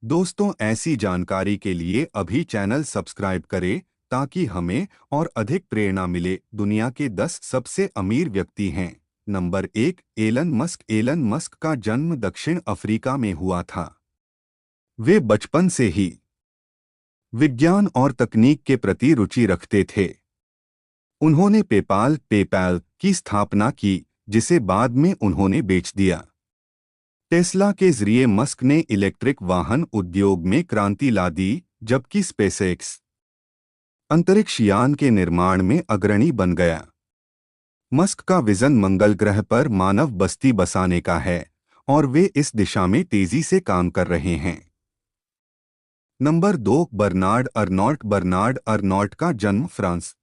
दोस्तों, ऐसी जानकारी के लिए अभी चैनल सब्सक्राइब करें ताकि हमें और अधिक प्रेरणा मिले। दुनिया के 10 सबसे अमीर व्यक्ति हैं। Number 1, Elon Musk. Elon Musk का जन्म दक्षिण अफ्रीका में हुआ था। वे बचपन से ही विज्ञान और तकनीक के प्रति रुचि रखते थे। उन्होंने पेपैल की स्थापना की, जिसे बाद में उन्होंने बेच दिया। टेस्ला के जरिए मस्क ने इलेक्ट्रिक वाहन उद्योग में क्रांति ला दी, जबकि स्पेसएक्स अंतरिक्ष यान के निर्माण में अग्रणी बन गया। मस्क का विजन मंगल ग्रह पर मानव बस्ती बसाने का है और वे इस दिशा में तेजी से काम कर रहे हैं। Number 2, Bernard Arnault. Bernard Arnault का जन्म फ्रांस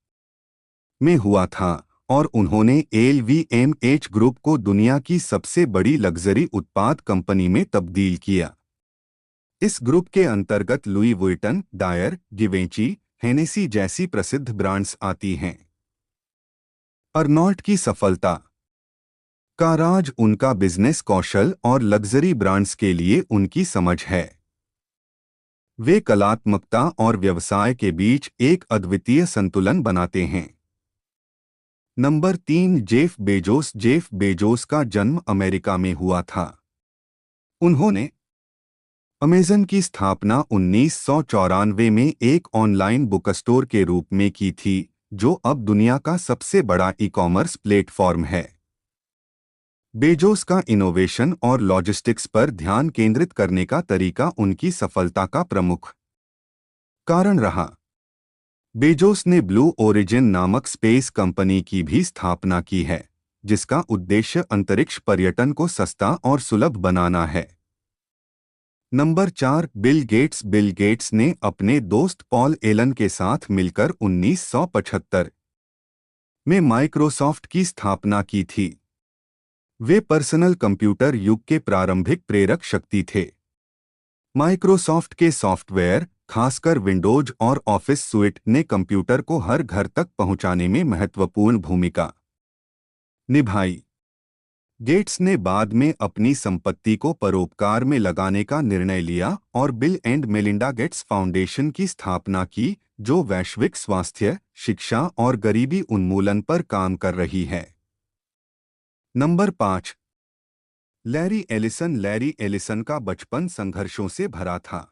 में हुआ था और उन्होंने एलवीएमएच ग्रुप को दुनिया की सबसे बड़ी लग्जरी उत्पाद कंपनी में तब्दील किया। इस ग्रुप के अंतर्गत Louis Vuitton, Dior, Givenchy, Hennessy जैसी प्रसिद्ध ब्रांड्स आती हैं। अर्नॉल्ट की सफलता का राज उनका बिजनेस कौशल और लग्जरी ब्रांड्स के लिए उनकी समझ है। वे कलात्मकता और व्यवसाय के बीच एक अद्वितीय संतुलन बनाते हैं। Number 3, Jeff Bezos. Jeff Bezos का जन्म अमेरिका में हुआ था। उन्होंने अमेज़न की स्थापना 1994 में एक ऑनलाइन बुक स्टोर के रूप में की थी, जो अब दुनिया का सबसे बड़ा ई-कॉमर्स प्लेटफॉर्म है। बेजोस का इनोवेशन और लॉजिस्टिक्स पर ध्यान केंद्रित करने का तरीका उनकी सफलता का प्रमुख कारण रहा। बेजोस ने ब्लू ओरिजिन नामक स्पेस कंपनी की भी स्थापना की है, जिसका उद्देश्य अंतरिक्ष पर्यटन को सस्ता और सुलभ बनाना है। Number 4, Bill Gates. Bill Gates ने अपने दोस्त पॉल एलन के साथ मिलकर 1975 में माइक्रोसॉफ्ट की स्थापना की थी। वे पर्सनल कंप्यूटर युग के प्रारंभिक प्रेरक शक्ति थे। माइक्रोसॉफ्ट के सॉफ्टवेयर, खासकर विंडोज और ऑफिस सूट ने कंप्यूटर को हर घर तक पहुंचाने में महत्वपूर्ण भूमिका निभाई। गेट्स ने बाद में अपनी संपत्ति को परोपकार में लगाने का निर्णय लिया और bill and Melinda Gates foundation की स्थापना की, जो वैश्विक स्वास्थ्य, शिक्षा और गरीबी उन्मूलन पर काम कर रही है। Number 5, Larry Ellison. Larry Ellison का बचपन संघर्षों से भरा था।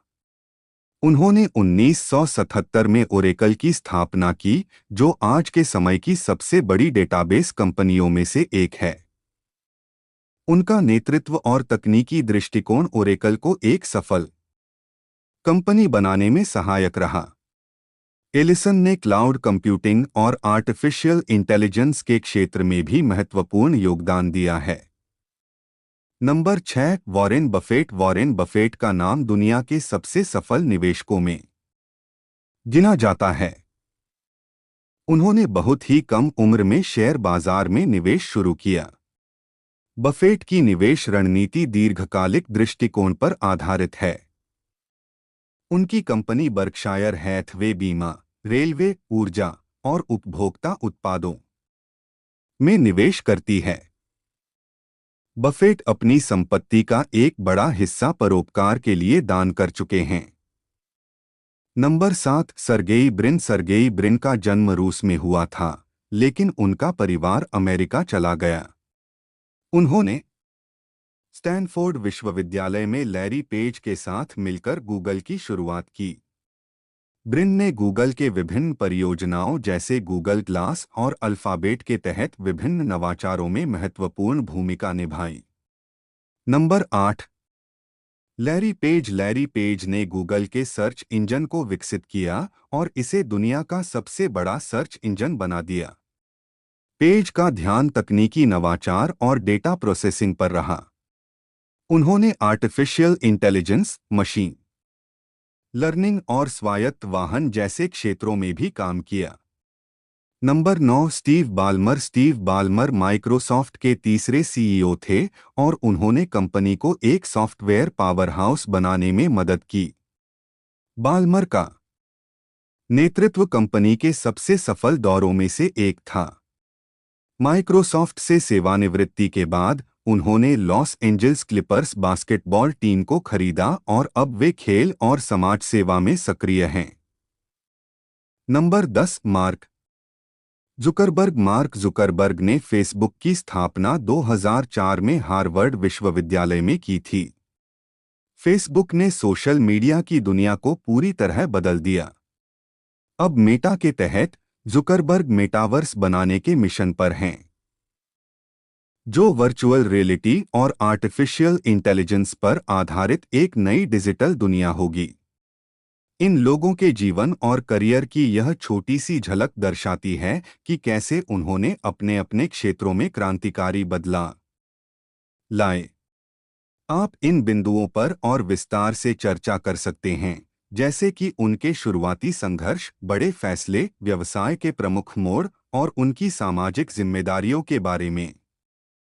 उन्होंने 1977 में ओरेकल की स्थापना की, जो आज के समय की सबसे बड़ी डेटाबेस कंपनियों में से एक है। उनका नेतृत्व और तकनीकी दृष्टिकोण ओरेकल को एक सफल कंपनी बनाने में सहायक रहा। एलिसन ने क्लाउड कंप्यूटिंग और आर्टिफिशियल इंटेलिजेंस के क्षेत्र में भी महत्वपूर्ण योगदान दिया है। Number 6, Warren Buffett. Warren Buffett का नाम दुनिया के सबसे सफल निवेशकों में गिना जाता है। उन्होंने बहुत ही कम उम्र में शेयर बाजार में निवेश शुरू किया। बफेट की निवेश रणनीति दीर्घकालिक दृष्टिकोण पर आधारित है। उनकी कंपनी बर्कशायर हैथवे बीमा, रेलवे, ऊर्जा और उपभोक्ता उत्पादों में निवेश करती है। बफेट अपनी संपत्ति का एक बड़ा हिस्सा परोपकार के लिए दान कर चुके हैं। Number 7, Sergey Brin. Sergey Brin का जन्म रूस में हुआ था, लेकिन उनका परिवार अमेरिका चला गया। उन्होंने स्टैनफोर्ड विश्वविद्यालय में लैरी पेज के साथ मिलकर गूगल की शुरुआत की। ब्रिन ने गूगल के विभिन्न परियोजनाओं जैसे गूगल ग्लास और अल्फाबेट के तहत विभिन्न नवाचारों में महत्वपूर्ण भूमिका निभाई। Number 8, Larry page. Larry page ने गूगल के सर्च इंजन को विकसित किया और इसे दुनिया का सबसे बड़ा सर्च इंजन बना दिया। पेज का ध्यान तकनीकी नवाचार और डेटा प्रोसेसिंग पर रहा। उन्होंने आर्टिफिशियल इंटेलिजेंस, मशीन लर्निंग और स्वायत्त वाहन जैसे क्षेत्रों में भी काम किया। Number 9, Steve Ballmer. Steve Ballmer Microsoft के तीसरे सीईओ थे और उन्होंने कंपनी को एक सॉफ्टवेयर पावरहाउस बनाने में मदद की। बाल्मर का नेतृत्व कंपनी के सबसे सफल दौरों में से एक था। माइक्रोसॉफ्ट से सेवानिवृत्ति के बाद उन्होंने Los Angeles Clippers basketball team को खरीदा और अब वे खेल और समाज सेवा में सक्रिय हैं। नंबर 10 मार्क जुकरबर्ग ने फेसबुक की स्थापना 2004 में हार्वर्ड विश्वविद्यालय में की थी। फेसबुक ने सोशल मीडिया की दुनिया को पूरी तरह बदल दिया। अब मेटा के तहत जुकरबर्ग मेटावर्स बनाने के मिशन पर हैं, जो वर्चुअल रियलिटी और आर्टिफिशियल इंटेलिजेंस पर आधारित एक नई डिजिटल दुनिया होगी। इन लोगों के जीवन और करियर की यह छोटी सी झलक दर्शाती है कि कैसे उन्होंने अपने अपने क्षेत्रों में क्रांतिकारी बदलाव लाए। आप इन बिंदुओं पर और विस्तार से चर्चा कर सकते हैं, जैसे कि उनके शुरुआती संघर्ष, बड़े फैसले, व्यवसाय के प्रमुख मोड़ और उनकी सामाजिक जिम्मेदारियों के बारे में।